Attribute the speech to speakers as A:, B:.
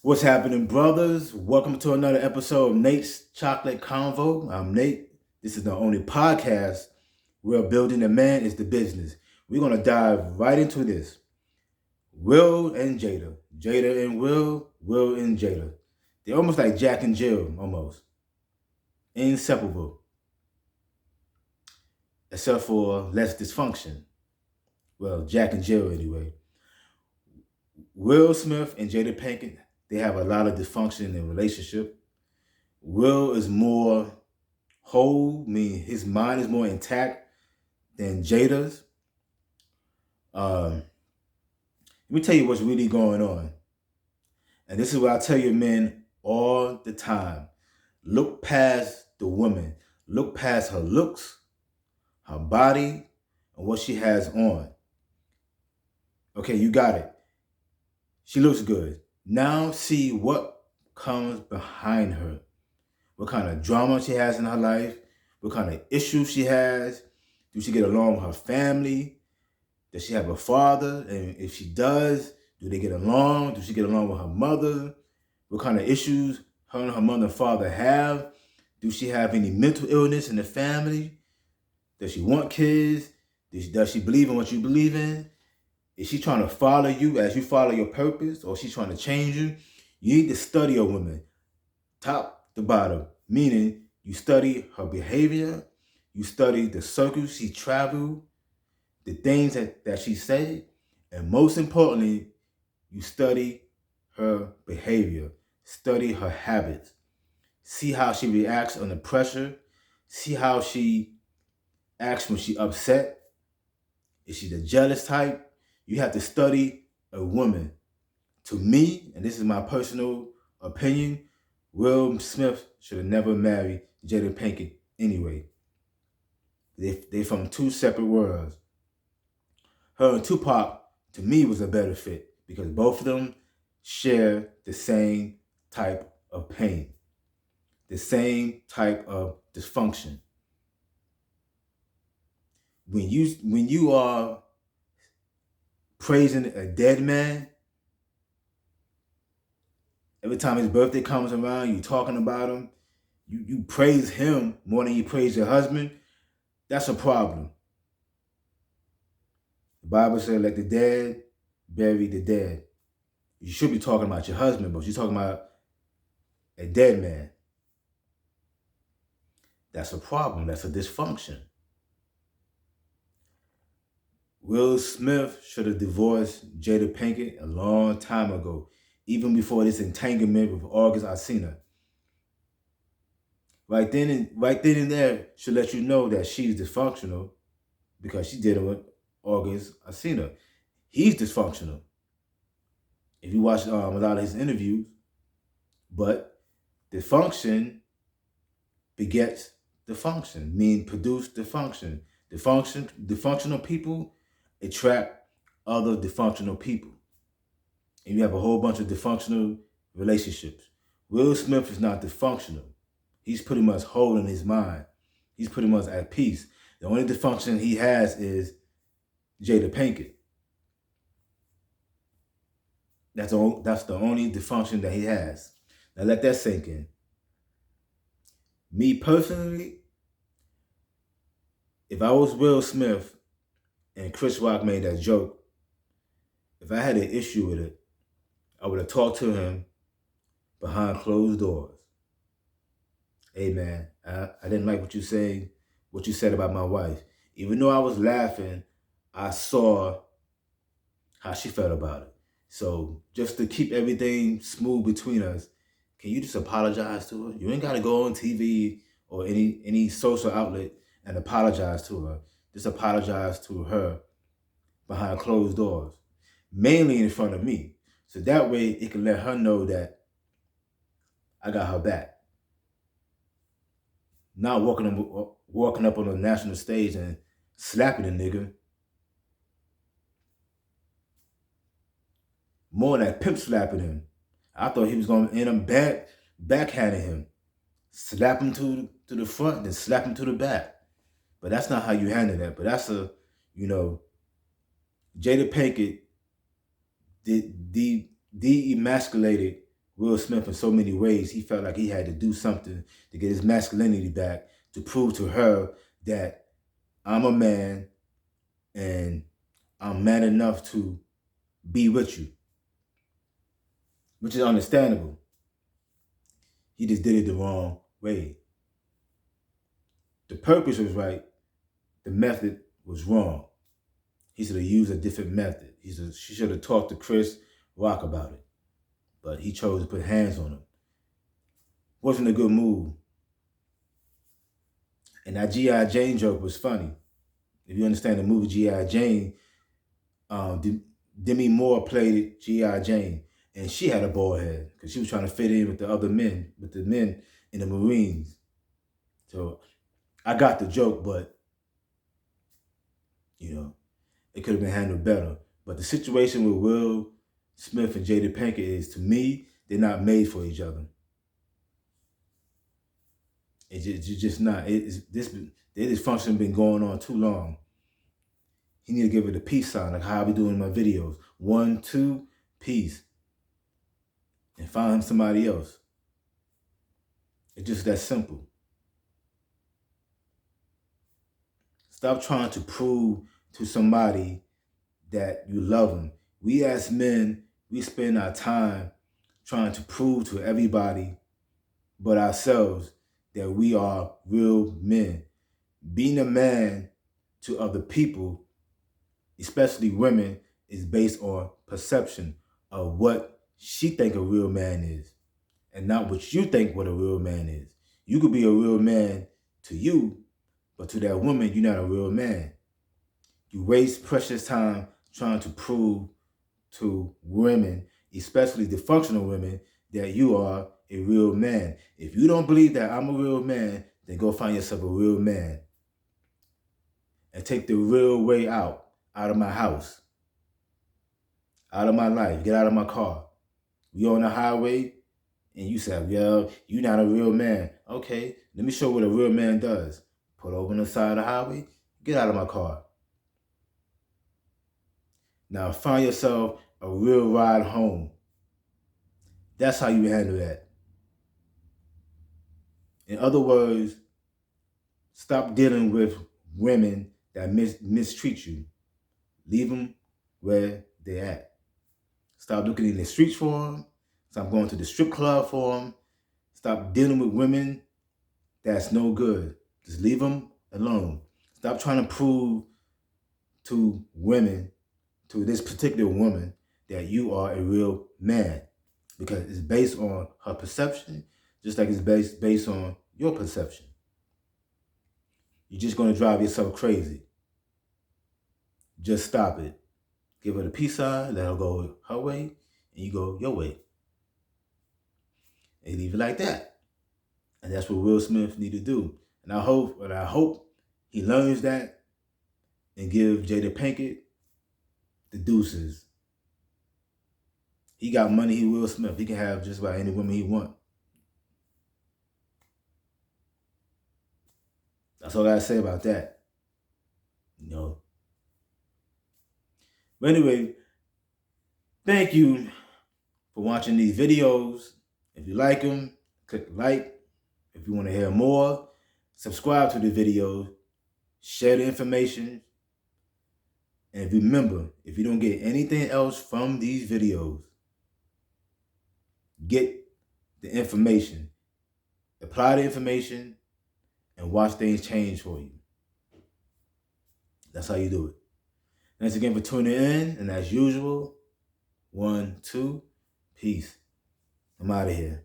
A: What's happening, brothers? Welcome to another episode of Nate's Chocolate Convo. I'm Nate. This is the only podcast where building a man is the business. We're going to dive right into this. Will and Jada. Jada and Will, Will and Jada. They're almost like Jack and Jill, almost. Inseparable. Except for less dysfunction. Well, Jack and Jill anyway. Will Smith and Jada Pinkett, they have a lot of dysfunction in their relationship. Will is more whole, meaning his mind is more intact than Jada's. Let me tell you what's really going on. And this is what I tell you men all the time. Look past the woman. Look past her looks, her body, and what she has on. Okay, you got it. She looks good. Now see what comes behind her. What kind of drama she has in her life. What kind of issues she has. Do she get along with her family? Does she have a father? And if she does, do they get along? Does she get along with her mother? What kind of issues her and her mother and father have? Do she have any mental illness in the family? Does she want kids? Does she believe in what you believe in? Is she trying to follow you as you follow your purpose, or is she trying to change you? You need to study a woman, top to bottom, meaning you study her behavior, you study the circles she traveled, the things that she said, and most importantly, you study her behavior, study her habits, see how she reacts under pressure, see how she acts when she's upset. Is she the jealous type? You have to study a woman. To me, and this is my personal opinion, Will Smith should have never married Jada Pinkett anyway. They from two separate worlds. Her and Tupac, to me, was a better fit because both of them share the same type of pain, the same type of dysfunction. When you are praising a dead man, every time his birthday comes around, you talking about him, you praise him more than you praise your husband, that's a problem. The Bible said, let the dead bury the dead. You should be talking about your husband, but you're talking about a dead man. That's a problem. That's a dysfunction. Will Smith should have divorced Jada Pinkett a long time ago, even before this entanglement with August Alsina. Right then and there should let you know that she's dysfunctional because she did it with August Alsina. He's dysfunctional. If you watch a lot of his interviews, but dysfunction begets dysfunction, meaning produce dysfunction. Dysfunctional people attract other dysfunctional people. And you have a whole bunch of dysfunctional relationships. Will Smith is not dysfunctional. He's pretty much whole in his mind. He's pretty much at peace. The only dysfunction he has is Jada Pinkett. That's the only dysfunction that he has. Now let that sink in. Me personally, if I was Will Smith and Chris Rock made that joke, if I had an issue with it, I would have talked to him behind closed doors. Hey man, I didn't like what you said about my wife. Even though I was laughing, I saw how she felt about it. So just to keep everything smooth between us, can you just apologize to her? You ain't gotta go on TV or any social outlet and apologize to her. Just apologize to her behind closed doors, mainly in front of me. So that way it can let her know that I got her back. Not walking up on the national stage and slapping a nigga. More than pimp slapping him. I thought he was going to end up backhanding him. Slap him to the front, then slap him to the back. But that's not how you handle that. But that's Jada Pinkett de-emasculated Will Smith in so many ways. He felt like he had to do something to get his masculinity back, to prove to her that I'm a man and I'm man enough to be with you, which is understandable. He just did it the wrong way. The purpose was right. The method was wrong. He should have used a different method. She should have talked to Chris Rock about it. But he chose to put hands on him. Wasn't a good move. And that G.I. Jane joke was funny. If you understand the movie G.I. Jane, Demi Moore played G.I. Jane. And she had a bald head because she was trying to fit in with the other men, with the men in the Marines. So I got the joke, but, it could have been handled better. But the situation with Will Smith and Jada Pinkett is, to me, they're not made for each other. It's just not. Their dysfunction been going on too long. He need to give it a peace sign, like how I be doing in my videos. 1, 2, peace. And find somebody else. It's just that simple. Stop trying to prove to somebody that you love them. We as men, we spend our time trying to prove to everybody but ourselves that we are real men. Being a man to other people, especially women, is based on perception of what she think a real man is and not what you think what a real man is. You could be a real man to you, but to that woman, you're not a real man. You waste precious time trying to prove to women, especially the functional women, that you are a real man. If you don't believe that I'm a real man, then go find yourself a real man. And take the real way out of my house, out of my life. Get out of my car. We on the highway, and you say, well, you're not a real man. Okay, let me show what a real man does. Pull over on the side of the highway, get out of my car. Now find yourself a real ride home. That's how you handle that. In other words, stop dealing with women that mistreat you. Leave them where they're at. Stop looking in the streets for them. Stop going to the strip club for them. Stop dealing with women that's no good. Just leave them alone. Stop trying to prove to women, to this particular woman, that you are a real man, because it's based on her perception, just like it's based on your perception. You're just going to drive yourself crazy. Just stop it. Give her the peace sign, let her go her way, and you go your way. And leave it like that. And that's what Will Smith need to do. And I hope he learns that and give Jada Pinkett the deuces. He got money, he Will Smith. He can have just about any woman he want. That's all I gotta say about that. But anyway, thank you for watching these videos. If you like them, click like. If you want to hear more, subscribe to the video, share the information. And remember, if you don't get anything else from these videos, get the information, apply the information, and watch things change for you. That's how you do it. Thanks again for tuning in, and as usual, 1, 2, peace. I'm out of here.